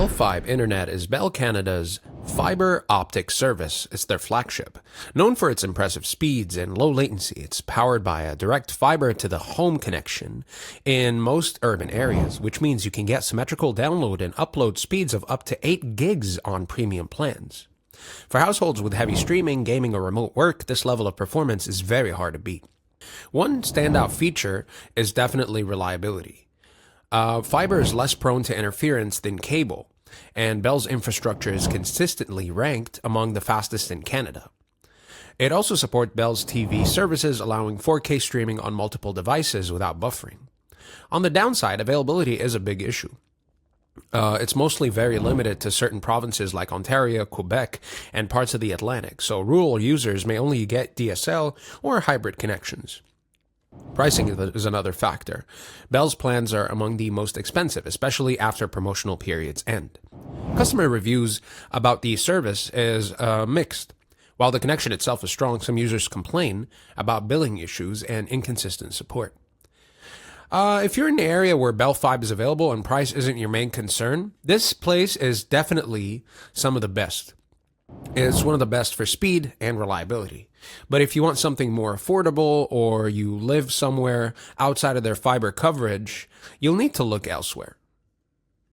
Bell Fibe Internet is Bell Canada's fiber optic service. It's their flagship. Known for its impressive speeds and low latency, it's powered by a direct fiber to the home connection in most urban areas, which means you can get symmetrical download and upload speeds of up to 8 gigs on premium plans. For households with heavy streaming, gaming, or remote work, this level of performance is very hard to beat. One standout feature is definitely reliability. Fiber is less prone to interference than cable, and Bell's infrastructure is consistently ranked among the fastest in Canada. It also supports Bell's TV services, allowing 4K streaming on multiple devices without buffering. On the downside, availability is a big issue. It's mostly very limited to certain provinces like Ontario, Quebec, and parts of the Atlantic, so rural users may only get DSL or hybrid connections. Pricing is another factor. Bell's plans are among the most expensive, especially after promotional periods end. Customer reviews about the service is mixed. While the connection itself is strong, some users complain about billing issues and inconsistent support. If you're in an area where Bell Fibe is available and price isn't your main concern, this place is definitely some of the best. It's one of the best for speed and reliability. But if you want something more affordable or you live somewhere outside of their fiber coverage, you'll need to look elsewhere.